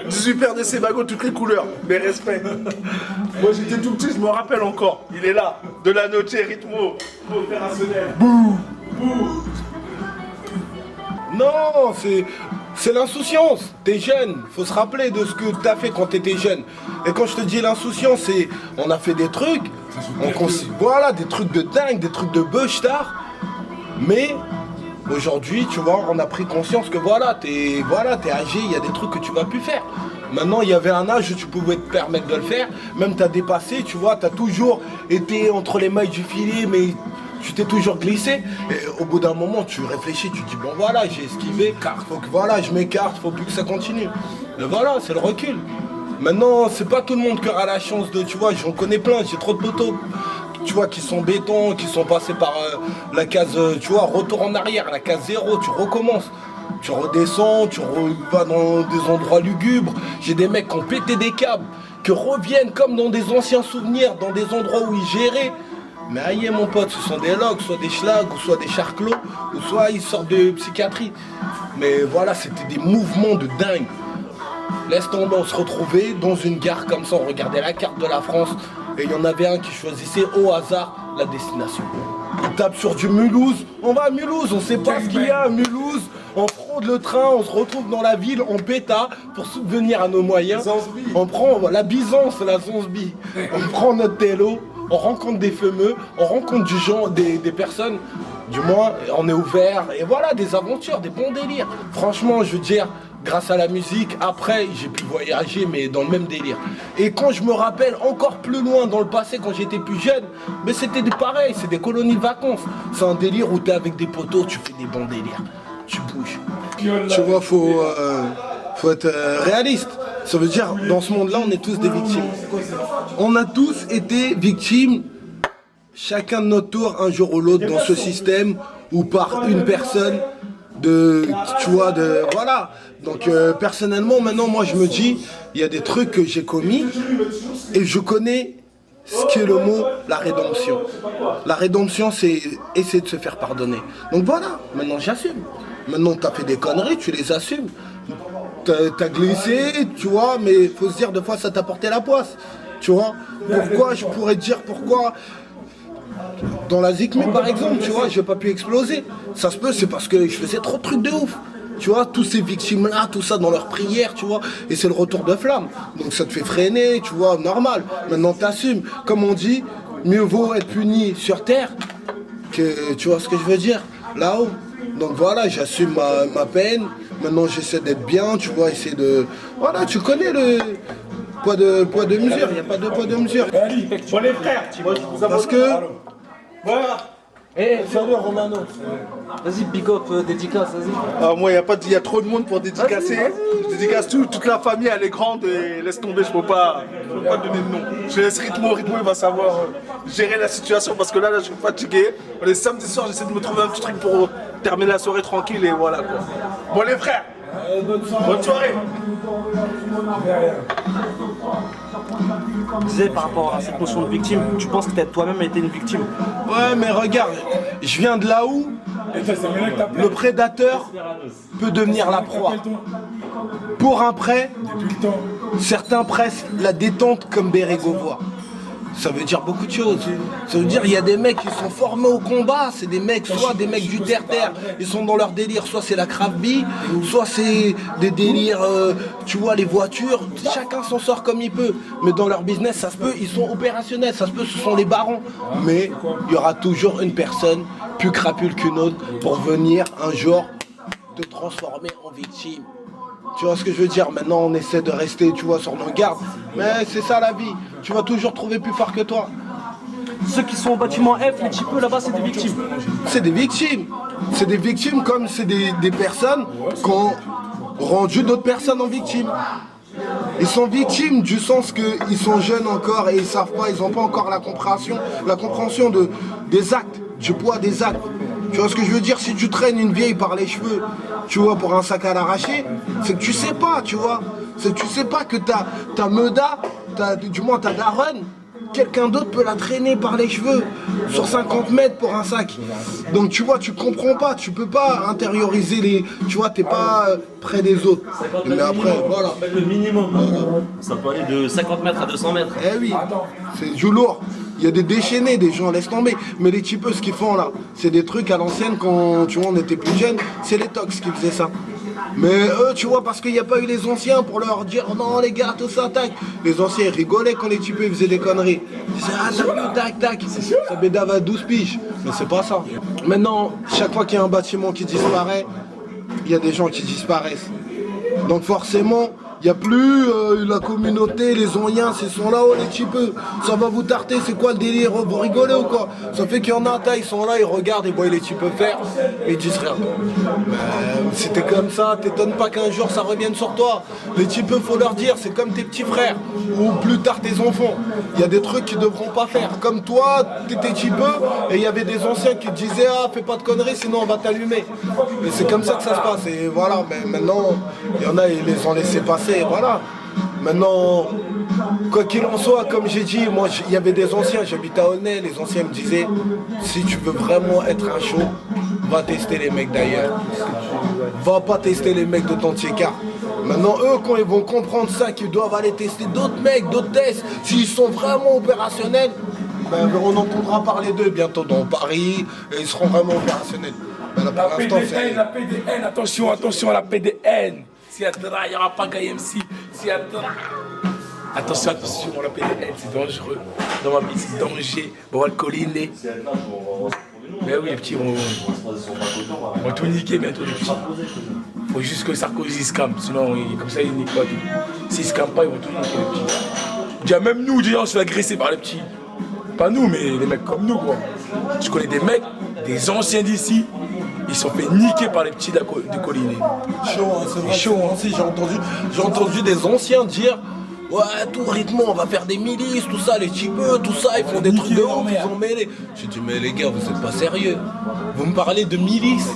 Speaker 7: 18 paires de Sebago, toutes les couleurs. Mes respects. Moi j'étais tout petit, je me rappelle encore. Il est là. De la noche, rythmo. Opérationnel.
Speaker 1: Non, c'est l'insouciance. T'es jeune, faut se rappeler de ce que t'as fait quand t'étais jeune. Et quand je te dis l'insouciance, c'est on a fait des trucs, voilà, des trucs de dingue, des trucs de beuchtard. Mais aujourd'hui, tu vois, on a pris conscience que voilà, t'es âgé, il y a des trucs que tu vas plus faire. Maintenant, il y avait un âge où tu pouvais te permettre de le faire. Même t'as dépassé, tu vois, t'as toujours été entre les mailles du filet, mais tu t'es toujours glissé. Et au bout d'un moment, tu réfléchis, tu te dis bon voilà, j'ai esquivé, faut que voilà, je m'écarte, faut plus que ça continue. Et voilà, c'est le recul. Maintenant, c'est pas tout le monde qui aura la chance de, tu vois, j'en connais plein, j'ai trop de potos, tu vois, qui sont béton, qui sont passés par la case, tu vois, retour en arrière, la case 0, tu recommences. Tu redescends, vas dans des endroits lugubres. J'ai des mecs qui ont pété des câbles, qui reviennent comme dans des anciens souvenirs, dans des endroits où ils géraient. Mais aïe mon pote, ce sont des logs, soit des schlags, ou soit des charclos, ou soit ils sortent de psychiatrie. Mais voilà, c'était des mouvements de dingue. Laisse tomber, on se retrouvait dans une gare comme ça, on regardait la carte de la France, et il y en avait un qui choisissait au hasard la destination. Il tape sur du Mulhouse, on va à Mulhouse, on sait pas ce qu'il y a à Mulhouse, on fraude le train, on se retrouve dans la ville, on péta pour subvenir à nos moyens. On prend la Byzance, la Zanzbi, on prend notre télo, on rencontre des fameux, on rencontre du genre, des personnes, du moins on est ouvert, et voilà, des aventures, des bons délires. Franchement, je veux dire, grâce à la musique, après j'ai pu voyager, mais dans le même délire. Et quand je me rappelle encore plus loin dans le passé, quand j'étais plus jeune, mais c'était pareil, c'est des colonies de vacances. C'est un délire où t'es avec des potos, tu fais des bons délires, tu bouges. Tu vois, faut être réaliste. Ça veut dire, dans ce monde-là, on est tous des victimes. On a tous été victimes, chacun de notre tour, un jour ou l'autre, dans ce système, ou par une personne, voilà. Donc personnellement, maintenant, moi, je me dis, il y a des trucs que j'ai commis, et je connais ce qu'est le mot, la rédemption. La rédemption, c'est essayer de se faire pardonner. Donc voilà, maintenant, j'assume. Maintenant, t'as fait des conneries, tu les assumes. T'as glissé, tu vois, mais il faut se dire, des fois, ça t'a porté la poisse. Tu vois, pourquoi, je pourrais te dire pourquoi, dans la Zikmé, par exemple, tu vois, j'ai pas pu exploser. Ça se peut, c'est parce que je faisais trop de trucs de ouf. Tu vois, tous ces victimes-là, tout ça dans leurs prières, tu vois, et c'est le retour de flamme. Donc ça te fait freiner, tu vois, normal. Maintenant, t'assumes. Comme on dit, mieux vaut être puni sur terre que, tu vois ce que je veux dire, là-haut. Donc voilà, j'assume ma peine. Maintenant, j'essaie d'être bien, tu vois, essayer de... Voilà, tu connais le poids de mesure, il n'y a pas de poids de mesure.
Speaker 7: Bon les frères,
Speaker 1: Parce que...
Speaker 7: Voilà.
Speaker 2: Salut Romano. Vas-y, big up, dédicace, vas-y.
Speaker 7: Ah, moi, il y a trop de monde pour dédicacer. Je dédicace toute la famille, elle est grande et laisse tomber, je peux pas donner de nom. Je laisse Rythmo, il va savoir gérer la situation parce que là, je suis fatigué. Les samedis soirs, j'essaie de me trouver un petit truc pour terminer la soirée tranquille et voilà quoi. Bon les frères, bonne soirée.
Speaker 2: Tu disais par rapport à cette notion de victime, tu penses que tu as toi-même été une victime?
Speaker 1: Ouais, mais regarde, je viens de là où le prédateur peut devenir la proie. Pour un prêt, certains pressent la détente comme Bérégovois. Ça veut dire beaucoup de choses. Ça veut dire il y a des mecs qui sont formés au combat, c'est des mecs, soit des mecs du terre-terre, ils sont dans leur délire, soit c'est la craft bee, soit c'est des délires, tu vois, les voitures, chacun s'en sort comme il peut. Mais dans leur business, ça se peut, ils sont opérationnels, ça se peut, ce sont les barons. Mais il y aura toujours une personne plus crapule qu'une autre pour venir un jour te transformer en victime. Tu vois ce que je veux dire? Maintenant, on essaie de rester, tu vois, sur nos gardes. Mais c'est ça la vie. Tu vas toujours trouver plus fort que toi.
Speaker 2: Ceux qui sont au bâtiment F, les petits peu là-bas, c'est des victimes.
Speaker 1: C'est des victimes. C'est des victimes comme c'est des personnes qui ont rendu d'autres personnes en victime. Ils sont victimes du sens qu'ils sont jeunes encore et ils savent pas, ils n'ont pas encore la compréhension des actes, du poids des actes. Tu vois ce que je veux dire? Si tu traînes une vieille par les cheveux, tu vois, pour un sac à l'arracher, c'est que tu sais pas, tu vois. C'est que tu sais pas que ta meuda, du moins ta daronne, quelqu'un d'autre peut la traîner par les cheveux sur 50 mètres pour un sac. Donc tu vois, tu comprends pas, tu peux pas intérioriser les... Tu vois, t'es pas près des autres. Mais après, voilà.
Speaker 2: Le minimum. Ça peut aller de 50 mètres à 200 mètres.
Speaker 1: Eh oui, c'est du lourd. Il y a des déchaînés, des gens, laisse tomber. Mais les typeux, ce qu'ils font là, c'est des trucs à l'ancienne quand tu vois, on était plus jeunes. C'est les tox qui faisaient ça. Mais eux, tu vois, parce qu'il n'y a pas eu les anciens pour leur dire non, les gars, tout ça, tac. Les anciens, ils rigolaient quand les typeux faisaient des conneries. Ils disaient ah, t'as vu, tac, tac. Ça bédave à 12 piges. Mais c'est pas ça. Maintenant, chaque fois qu'il y a un bâtiment qui disparaît, il y a des gens qui disparaissent. Donc forcément, il n'y a plus la communauté, les Oniens, ils sont là, oh les typeux, ça va vous tarter, c'est quoi le délire, vous rigolez ou quoi? Ça fait qu'il y en a, ils sont là, ils regardent, ils voient les typeux faire, et ils disent rien. C'était comme ça, t'étonnes pas qu'un jour ça revienne sur toi. Les typeux, faut leur dire, c'est comme tes petits frères, ou plus tard tes enfants. Il y a des trucs qu'ils devront pas faire. Comme toi, t'étais typeux, et il y avait des anciens qui te disaient, ah, fais pas de conneries, sinon on va t'allumer. Et c'est comme ça que ça se passe, et voilà, mais maintenant, il y en a, ils les ont laissés passer. Et voilà. Maintenant, quoi qu'il en soit, comme j'ai dit, moi il y avait des anciens, j'habite à Aulnay, les anciens me disaient si tu veux vraiment être un show, va tester les mecs d'ailleurs. Va pas tester les mecs de ton Tchéka. Maintenant, eux, quand ils vont comprendre ça, qu'ils doivent aller tester d'autres mecs, d'autres tests, s'ils sont vraiment opérationnels, ben, on entendra parler d'eux bientôt dans Paris, et ils seront vraiment opérationnels. Ben, là, pour l'instant,
Speaker 3: La PDN, attention, attention à la PDN. S'il y a de il n'y aura pas KMC. S'il y a de attention, attention, la PDN, c'est dangereux. Dans ma vie, c'est danger. On va le colliner. Mais oui, les petits vont tout niquer bientôt, les petits. Faut juste que Sarkozy se calme, sinon, comme ça, ils niquent pas tout. S'ils se calment pas, ils vont tout niquer, les petits. Déjà, même nous, déjà, on se fait agresser par les petits. Pas nous, mais les mecs comme nous, quoi. Je connais des mecs, des anciens d'ici. Ils sont fait niquer par les petits de Collinet.
Speaker 1: Chaud, hein, c'est vrai. Chaud, hein. Si, j'ai entendu des anciens dire ouais, tout rythme, on va faire des milices, tout ça, les typeux, tout ça, ils font des trucs de ouf, ils ont mêlé. J'ai dit, mais les gars, vous êtes pas sérieux. Vous me parlez de milices.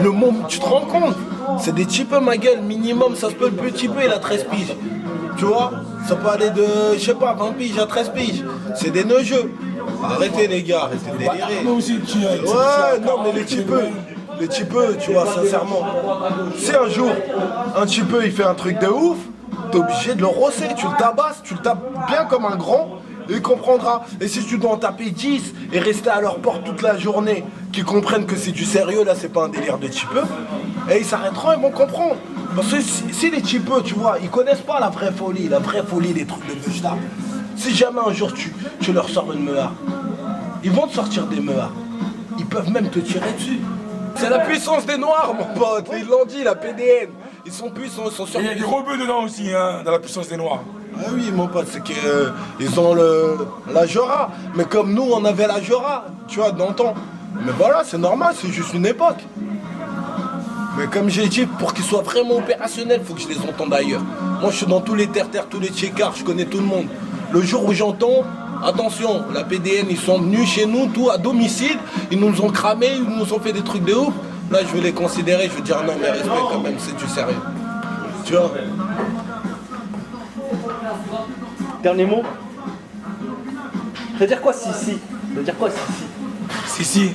Speaker 1: Le monde, tu te rends compte? C'est des typeux, ma gueule, minimum, ça se peut, le petit peu, il a 13 piges. Tu vois? Ça peut aller de, je sais pas, 20 piges à 13 piges. C'est des nœuds-jeux. Arrêtez les gars, arrêtez de délirer. Ouais, non mais les typeux, tu vois, sincèrement. Si un jour, un typeux il fait un truc de ouf, t'es obligé de le rosser, tu le tabasses, tu le tapes bien comme un grand, et il comprendra. Et si tu dois en taper 10 et rester à leur porte toute la journée, qu'ils comprennent que c'est du sérieux, là c'est pas un délire de typeux, et ils s'arrêteront, ils vont comprendre. Parce que si les typeux, tu vois, ils connaissent pas la vraie folie, des trucs de Busta. Si jamais un jour tu leur sors une meuhard, ils vont te sortir des meuhards. Ils peuvent même te tirer dessus. C'est la puissance des noirs, mon pote. Ils l'ont dit, la PDN. Ils sont puissants, ils sont sur.
Speaker 3: Et il y a des rebeux dedans aussi, hein, dans la puissance des noirs.
Speaker 1: Ah oui, mon pote, c'est qu'ils ont la Jora. Mais comme nous, on avait la Jora, tu vois, d'antan. Mais voilà, c'est normal, c'est juste une époque. Mais comme j'ai dit, pour qu'ils soient vraiment opérationnels, il faut que je les entende ailleurs. Moi, je suis dans tous les terres-terres, tous les tchécars, je connais tout le monde. Le jour où j'entends, attention, la PDN, ils sont venus chez nous, tout à domicile, ils nous ont cramé, ils nous ont fait des trucs de ouf. Là, je vais les considérer, je vais dire non, mais respect quand même, c'est du sérieux. Tu vois?
Speaker 2: Dernier mot. Ça veut dire quoi si? Ça veut dire quoi si?
Speaker 3: Si.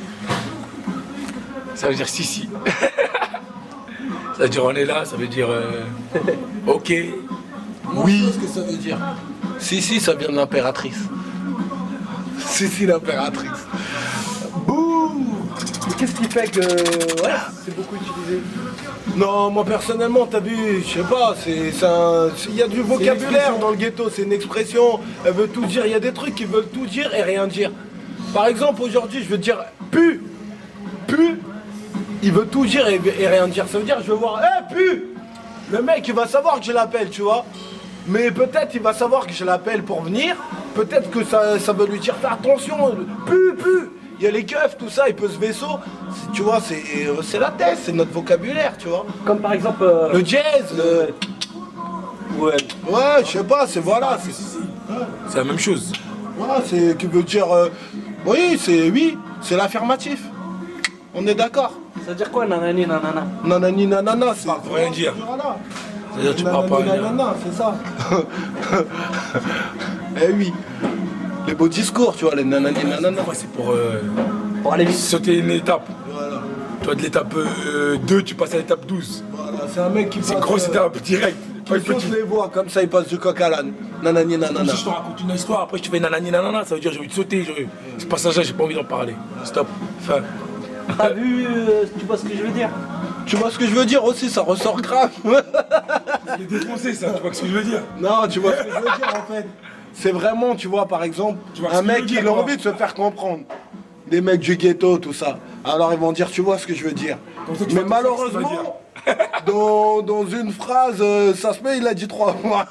Speaker 3: Ça veut dire si. Ça veut dire on est là, ça veut dire ok.
Speaker 1: Oui. Qu'est-ce que ça veut dire? Si, ça vient de l'impératrice. Si, l'impératrice. Boum.
Speaker 2: Qu'est-ce qui fait que ouais, c'est beaucoup utilisé?
Speaker 1: Non, moi personnellement, t'as vu, je sais pas, il y a du vocabulaire dans le ghetto, c'est une expression, elle veut tout dire, il y a des trucs qui veulent tout dire et rien dire. Par exemple, aujourd'hui, je veux dire pu, il veut tout dire et rien dire. Ça veut dire, je veux voir, pu. Le mec, il va savoir que je l'appelle, tu vois. Mais peut-être il va savoir que je l'appelle pour venir, peut-être que ça veut lui dire, fais attention, pu. il y a les keufs, tout ça, il peut ce vaisseau. Tu vois, c'est la tête, c'est notre vocabulaire, tu vois.
Speaker 2: Comme par exemple.
Speaker 1: Le jazz,
Speaker 2: Ouais.
Speaker 1: ouais, je sais pas, c'est voilà.
Speaker 3: C'est la même chose.
Speaker 1: Voilà, c'est qui veut dire. Oui, c'est l'affirmatif. On est d'accord.
Speaker 2: Ça veut dire quoi, nanani, nanana?
Speaker 1: Nanani nanana, c'est.
Speaker 3: Ça veut rien dire.
Speaker 1: Voilà.
Speaker 3: C'est-à-dire tu parles pas
Speaker 1: Nanani,
Speaker 3: rien.
Speaker 1: nanana, c'est ça. Eh oui. Les beaux discours, tu vois, les nanani nanana.
Speaker 3: Ouais, c'est
Speaker 2: Pour aller vite.
Speaker 3: sauter une étape.
Speaker 1: Voilà.
Speaker 3: Toi, de l'étape 2, tu passes à l'étape 12.
Speaker 1: Voilà, c'est un mec qui passe.
Speaker 3: C'est une grosse étape direct. Pas une
Speaker 1: Qui saute
Speaker 3: petite.
Speaker 1: les voix, comme ça il passe du coq à l'âne. Nanani
Speaker 3: Comme
Speaker 1: nanana.
Speaker 3: si je te raconte une histoire, après je te fais nanani nanana, ça veut dire j'ai envie de sauter. Ce passage-là, j'ai pas envie d'en parler. Stop. Fin.
Speaker 2: T'as vu, tu vois ce que je veux dire?
Speaker 1: Tu vois ce que je veux dire aussi, ça ressort grave.
Speaker 3: Il est défoncé ça, tu vois ce que je veux dire?
Speaker 1: Non, tu vois ce que je veux dire en fait. C'est vraiment, tu vois, par exemple,
Speaker 3: Tu vois ce
Speaker 1: un
Speaker 3: que je veux
Speaker 1: mec qui
Speaker 3: dire,
Speaker 1: a
Speaker 3: quoi.
Speaker 1: envie de se faire comprendre. Des mecs du ghetto, tout ça. Alors ils vont dire, tu vois ce que je veux dire.
Speaker 3: Comme ça, tu
Speaker 1: Mais
Speaker 3: vois tout ça,
Speaker 1: malheureusement, dans une phrase, ça se met, il a dit 3 fois.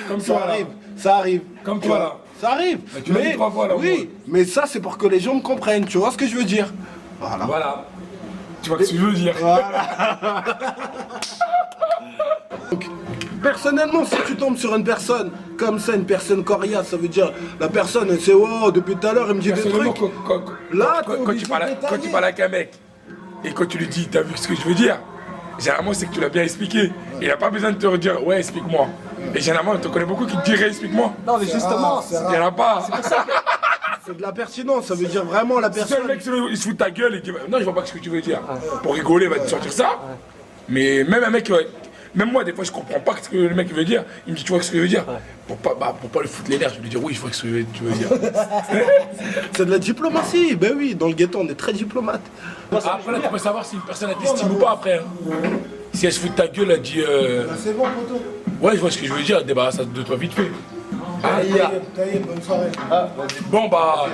Speaker 3: Comme
Speaker 1: ça
Speaker 3: toi, là.
Speaker 1: arrive, ça arrive.
Speaker 3: Comme
Speaker 1: Tu
Speaker 3: toi,
Speaker 1: vois,
Speaker 3: là.
Speaker 1: Ça arrive.
Speaker 3: Bah, tu l'as dit 3 fois, là,
Speaker 1: oui, mais ça c'est pour que les gens me comprennent, tu vois ce que je veux dire. Voilà.
Speaker 3: Voilà. Tu vois ce que je veux dire?
Speaker 1: Donc, personnellement, si tu tombes sur une personne comme ça, une personne coriace, ça veut dire la personne, elle sait, wow, depuis tout à l'heure, il me dit des
Speaker 3: Personnellement,
Speaker 1: trucs.
Speaker 3: quand
Speaker 1: Là,
Speaker 3: quand
Speaker 1: t'es
Speaker 3: tu
Speaker 1: obligé
Speaker 3: parles
Speaker 1: de
Speaker 3: quand tu
Speaker 1: détailler.
Speaker 3: parles avec un mec et quand tu lui dis, t'as vu ce que je veux dire? Généralement, c'est que tu l'as bien expliqué. Il n'a pas besoin de te redire, ouais, explique-moi. Et généralement, on te connaît beaucoup qui te diraient, explique-moi.
Speaker 2: Non, mais justement,
Speaker 3: Il n'y en a pas.
Speaker 1: C'est de la pertinence, ça veut dire vraiment la
Speaker 3: Si le
Speaker 1: personne.
Speaker 3: mec il se fout de ta gueule et dit, non, je vois pas ce que tu veux dire. Pour rigoler, il va te sortir ça. Mais même un mec, même moi, des fois, je comprends pas ce que le mec veut dire. Il me dit, tu vois ce que je veux dire? Pour pas le foutre les nerfs, je lui dis, oui, je vois ce que tu veux dire.
Speaker 1: C'est de la diplomatie, ben oui, dans le ghetto, on est très diplomate.
Speaker 3: Après, là, tu peux savoir si une personne elle t'estime ou pas après. Hein. Si elle se fout de ta gueule, elle dit,
Speaker 1: C'est bon, poteau.
Speaker 3: ouais, je vois ce que je veux dire, débarrasse de toi vite fait.
Speaker 1: Bonne soirée.
Speaker 3: Bon, bah,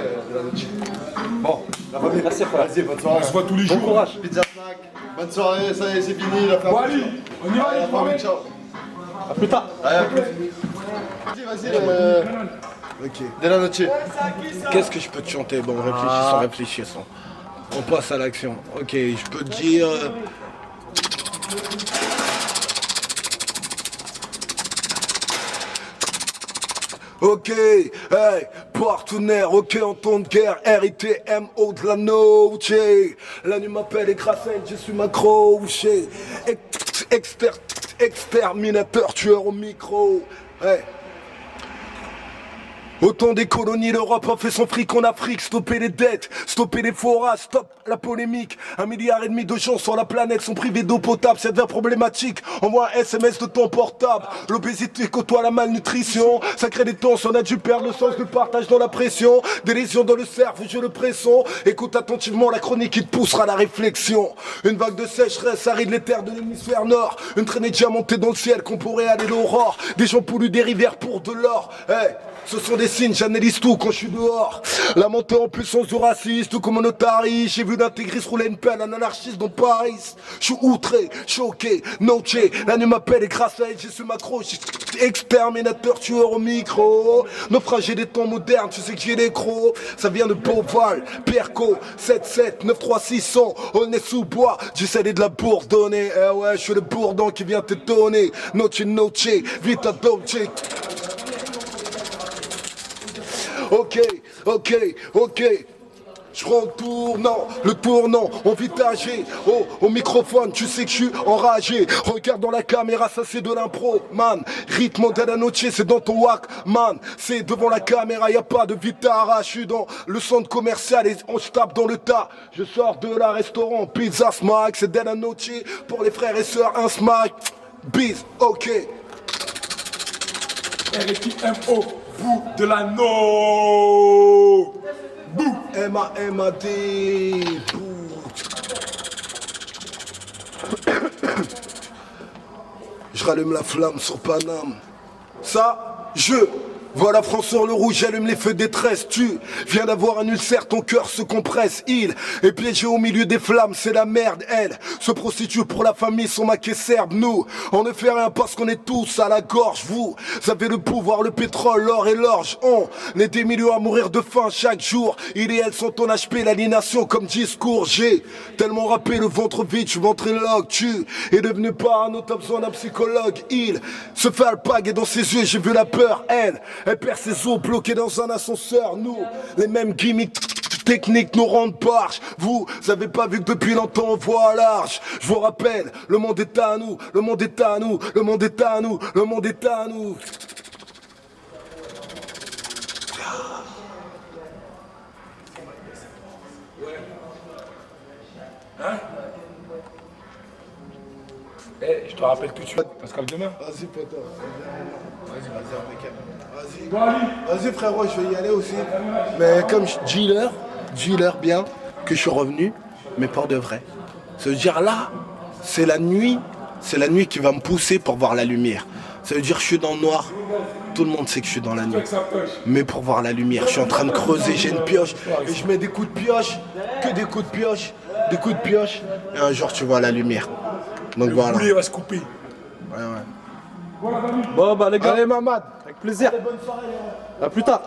Speaker 6: Bon, la famille,
Speaker 2: Merci, frère.
Speaker 6: vas-y, bonne soirée.
Speaker 3: on se voit tous les jours.
Speaker 2: Bon courage.
Speaker 6: Pizza snack, bonne soirée, ça y est, c'est fini, la famille.
Speaker 3: Bon, allez, on y va,
Speaker 6: Allez, la
Speaker 3: les familles.
Speaker 6: famille, ciao.
Speaker 2: À plus tard.
Speaker 6: Allez, à plus. Vas-y,
Speaker 1: Ok.
Speaker 6: de la noche.
Speaker 1: Qu'est-ce que je peux te chanter? Bon, réfléchissons. On passe à l'action. Ok, je peux te dire. Ok, hey, partenaire, ok, en temps de guerre, RITMO de la noche. La nuit m'appelle et grâce à elle, je suis m'accroché. Exterminateur, tueur au micro. Hey. Au temps des colonies, l'Europe a fait son fric en Afrique. Stopper les dettes, stopper les forages, stop la polémique. 1,5 milliard de gens sur la planète sont privés d'eau potable, ça devient problématique. Envoie un SMS de ton portable. L'obésité côtoie la malnutrition. Ça crée des tensions, on a dû perdre le sens de partage dans la pression. Des lésions dans le cerveau, je le presson. Écoute attentivement la chronique qui te poussera à la réflexion. Une vague de sécheresse aride les terres de l'hémisphère nord. Une traînée diamantée dans le ciel qu'on pourrait aller l'aurore. Des gens polluent des rivières pour de l'or. Hey. Ce sont des signes, j'analyse tout quand je suis dehors. La montée en puissance du raciste, tout communautaire. J'ai vu d'intégristes rouler une pelle, un anarchiste dans Paris. Je suis outré, choqué, noché. La nuit m'appelle et grâce à elle, j'ai su m'accrocher. Exterminateur, tueur au micro. Naufragé des temps modernes, tu sais que j'ai des crocs. Ça vient de Beauval, Perco, 77, 93600. Aulnay-sous-Bois, j'essaie de la bourdonner. Eh ouais, je suis le bourdon qui vient te donner. Noche, noche, vita dolce. Ok, je prends le tournant, envitagé, au microphone, tu sais que je suis enragé. Regarde dans la caméra, ça c'est de l'impro, man. Rythme de la noche, c'est dans ton whack, man. C'est devant la caméra, y a pas de vitara. Je suis dans le centre commercial et on se tape dans le tas. Je sors de la restaurant, pizza smack, c'est de la noche. Pour les frères et sœurs, un smack. Bis, ok.
Speaker 3: RITMO, bout de la no. Bouh.
Speaker 1: M-A-M-A-D. Je rallume la flamme sur Paname. Ça, je Voilà François le rouge, allume les feux de détresse. Tu viens d'avoir un ulcère, ton cœur se compresse. Il est piégé au milieu des flammes, c'est la merde. Elle se prostitue pour la famille, son maquet serbe. Nous, on ne fait rien parce qu'on est tous à la gorge. Vous avez le pouvoir, le pétrole, l'or et l'orge. On est des millions à mourir de faim chaque jour. Il et elle sont en HP, l'aliénation comme discours. J'ai tellement rappé le ventre vide, je suis ventriloque. Tu es devenu parano, t'as besoin d'un psychologue. Il se fait alpague et dans ses yeux j'ai vu la peur. Elle perd ses os bloqués dans un ascenseur. Nous, les mêmes gimmicks techniques nous rendent barges. Vous avez pas vu que depuis longtemps on voit large. Je vous rappelle, le monde est à nous, le monde est à nous, le monde est à nous, le monde est à nous.
Speaker 3: Eh, je te rappelle que tu vas Pascal demain.
Speaker 1: Vas-y poteau.
Speaker 3: Vas-y,
Speaker 1: Vas-y.
Speaker 3: Bon, Ali.
Speaker 1: Vas-y frérot, je vais y aller aussi. Mais comme dealer bien, que je suis revenu, mais pour de vrai. Ça veut dire là, c'est la nuit qui va me pousser pour voir la lumière. Ça veut dire que je suis dans le noir, tout le monde sait que je suis dans la nuit. Mais pour voir la lumière, je suis en train de creuser, j'ai une pioche, et je mets des coups de pioche, que des coups de pioche, des coups de pioche, et un jour tu vois la lumière. Donc
Speaker 3: Le
Speaker 1: voilà.
Speaker 3: boulet va se couper.
Speaker 1: Ouais, ouais.
Speaker 8: Bon bah les gars,
Speaker 1: Allez Mamad.
Speaker 8: avec plaisir.
Speaker 1: Bonne soirée.
Speaker 8: À plus tard.